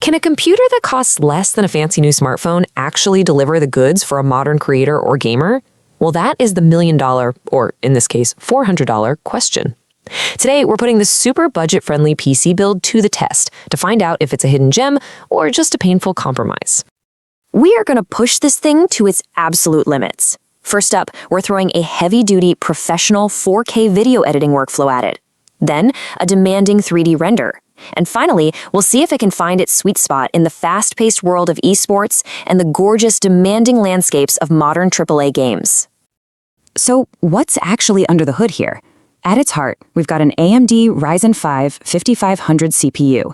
Can a computer that costs less than a fancy new smartphone actually deliver the goods for a modern creator or gamer? Well, that is the $1,000,000, or in this case, $400 question. Today, we're putting this super budget-friendly PC build to the test to find out if it's a hidden gem or just a painful compromise. We are going to push this thing to its absolute limits. First up, we're throwing a heavy-duty professional 4K video editing workflow at it. Then, a demanding 3D render. And finally, we'll see if it can find its sweet spot in the fast-paced world of esports and the gorgeous, demanding landscapes of modern AAA games. So, what's actually under the hood here? At its heart, we've got an AMD Ryzen 5 5500 CPU.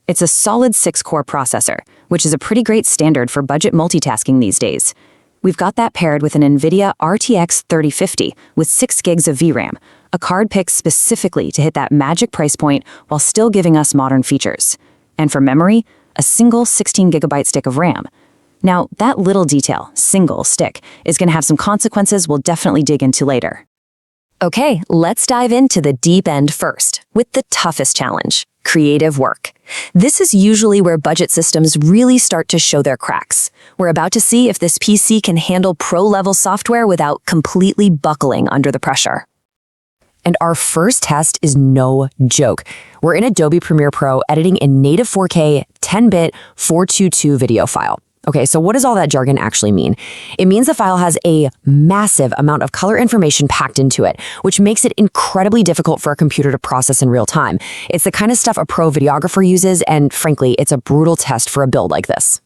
It's a solid 6-core processor, which is a pretty great standard for budget multitasking these days. We've got that paired with an NVIDIA RTX 3050 with 6 gigs of VRAM, a card picked specifically to hit that magic price point while still giving us modern features. And for memory, a single 16 gigabyte stick of RAM. Now, that little detail, single stick, is going to have some consequences we'll definitely dig into later. Okay, let's dive into the deep end first, with the toughest challenge, creative work. This is usually where budget systems really start to show their cracks. We're about to see if this PC can handle pro-level software without completely buckling under the pressure. And our first test is no joke. We're in Adobe Premiere Pro editing a native 4K 10-bit 422 video file. Okay, so what does all that jargon actually mean? It means the file has a massive amount of color information packed into it, which makes it incredibly difficult for a computer to process in real time. It's the kind of stuff a pro videographer uses, and frankly, it's a brutal test for a build like this.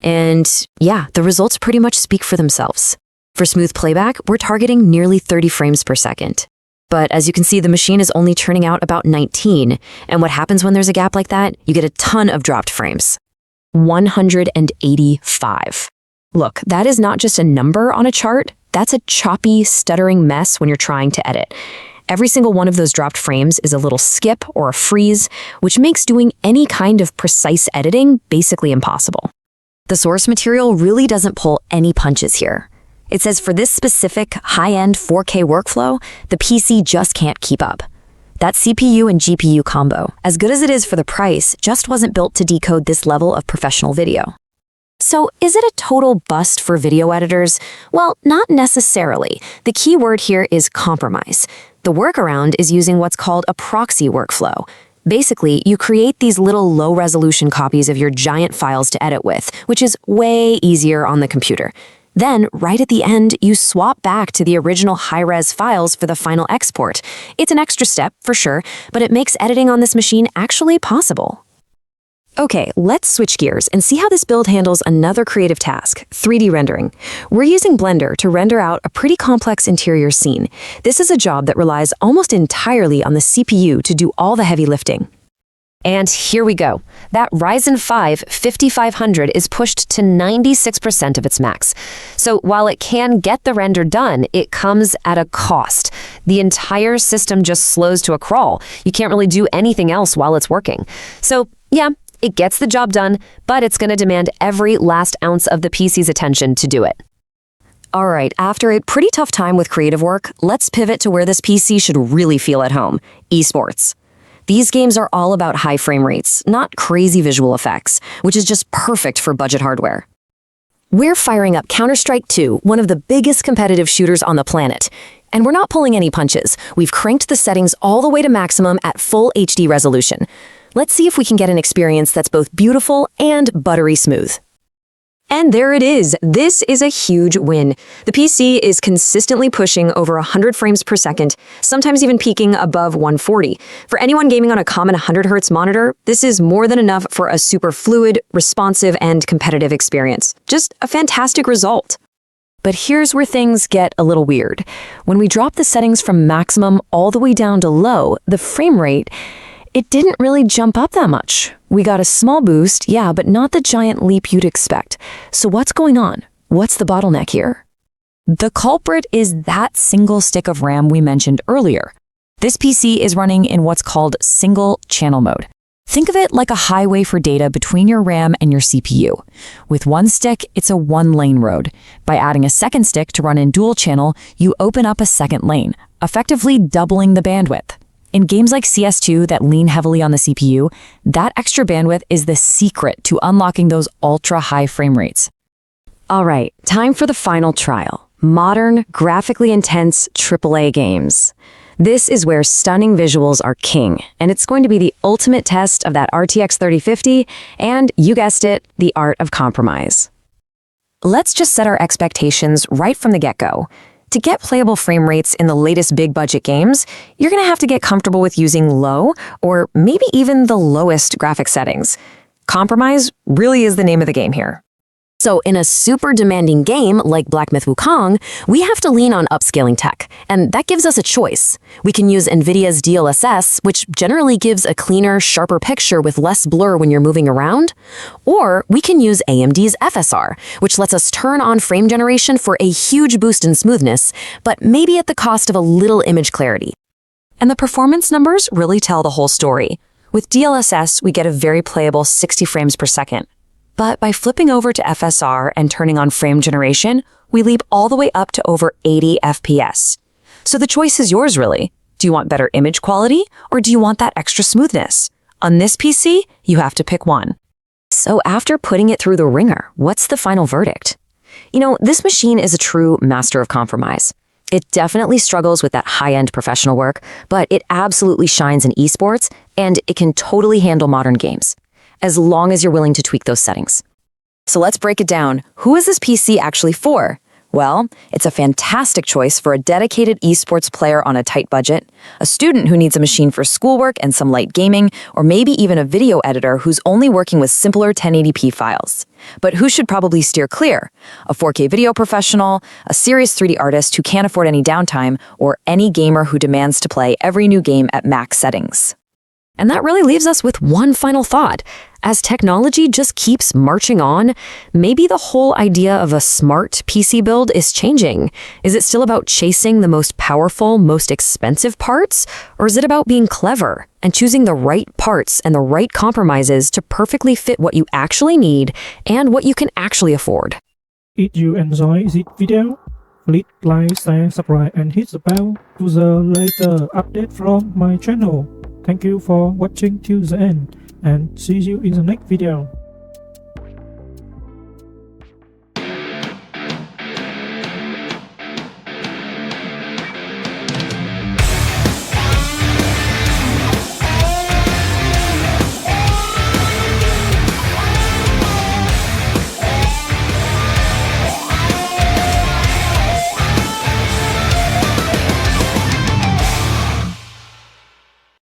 And yeah, the results pretty much speak for themselves. For smooth playback, we're targeting nearly 30 frames per second. But as you can see, the machine is only turning out about 19, and what happens when there's a gap like that? You get a ton of dropped frames. 185. Look, that is not just a number on a chart, that's a choppy, stuttering mess when you're trying to edit. Every single one of those dropped frames is a little skip or a freeze, which makes doing any kind of precise editing basically impossible. The source material really doesn't pull any punches here. It says for this specific high-end 4K workflow, the PC just can't keep up. That CPU and GPU combo, as good as it is for the price, just wasn't built to decode this level of professional video. So is it a total bust for video editors? Well, not necessarily. The key word here is compromise. The workaround is using what's called a proxy workflow. Basically, you create these little low-resolution copies of your giant files to edit with, which is way easier on the computer. Then, right at the end, you swap back to the original high-res files for the final export. It's an extra step, for sure, but it makes editing on this machine actually possible. Okay, let's switch gears and see how this build handles another creative task, 3D rendering. We're using Blender to render out a pretty complex interior scene. This is a job that relies almost entirely on the CPU to do all the heavy lifting. And here we go. That Ryzen 5 5500 is pushed to 96% of its max. So while it can get the render done, it comes at a cost. The entire system just slows to a crawl. You can't really do anything else while it's working. So yeah, it gets the job done, but it's going to demand every last ounce of the PC's attention to do it. All right, after a pretty tough time with creative work, let's pivot to where this PC should really feel at home, esports. These games are all about high frame rates, not crazy visual effects, which is just perfect for budget hardware. We're firing up Counter-Strike 2, one of the biggest competitive shooters on the planet. And we're not pulling any punches. We've cranked the settings all the way to maximum at full HD resolution. Let's see if we can get an experience that's both beautiful and buttery smooth. And there it is. This is a huge win. The PC is consistently pushing over 100 frames per second, sometimes even peaking above 140. For anyone gaming on a common 100 Hz monitor, this is more than enough for a super fluid, responsive, and competitive experience. Just a fantastic result. But here's where things get a little weird. When we drop the settings from maximum all the way down to low, the frame rate, it didn't really jump up that much. We got a small boost, yeah, but not the giant leap you'd expect. So what's going on? What's the bottleneck here? The culprit is that single stick of RAM we mentioned earlier. This PC is running in what's called single channel mode. Think of it like a highway for data between your RAM and your CPU. With one stick, it's a one-lane road. By adding a second stick to run in dual channel, you open up a second lane, effectively doubling the bandwidth. In games like CS2 that lean heavily on the CPU, that extra bandwidth is the secret to unlocking those ultra-high frame rates. All right, time for the final trial. Modern, graphically intense AAA games. This is where stunning visuals are king, and it's going to be the ultimate test of that RTX 3050 and, you guessed it, the art of compromise. Let's just set our expectations right from the get-go. To get playable frame rates in the latest big-budget games, you're going to have to get comfortable with using low, or maybe even the lowest graphic settings. Compromise really is the name of the game here. So in a super demanding game like Black Myth Wukong, we have to lean on upscaling tech, and that gives us a choice. We can use NVIDIA's DLSS, which generally gives a cleaner, sharper picture with less blur when you're moving around, or we can use AMD's FSR, which lets us turn on frame generation for a huge boost in smoothness, but maybe at the cost of a little image clarity. And the performance numbers really tell the whole story. With DLSS, we get a very playable 60 frames per second. But by flipping over to FSR and turning on frame generation, we leap all the way up to over 80 FPS. So the choice is yours, really. Do you want better image quality, or do you want that extra smoothness? On this PC, you have to pick one. So after putting it through the ringer, what's the final verdict? You know, this machine is a true master of compromise. It definitely struggles with that high-end professional work, but it absolutely shines in esports, and it can totally handle modern games, as long as you're willing to tweak those settings. So let's break it down. Who is this PC actually for? Well, it's a fantastic choice for a dedicated esports player on a tight budget, a student who needs a machine for schoolwork and some light gaming, or maybe even a video editor who's only working with simpler 1080p files. But who should probably steer clear? A 4K video professional, a serious 3D artist who can't afford any downtime, or any gamer who demands to play every new game at max settings. And that really leaves us with one final thought. As technology just keeps marching on, maybe the whole idea of a smart PC build is changing. Is it still about chasing the most powerful, most expensive parts? Or is it about being clever and choosing the right parts and the right compromises to perfectly fit what you actually need and what you can actually afford? If you enjoy this video, please like, share, subscribe and hit the bell to the later update from my channel. Thank you for watching till the end, and see you in the next video.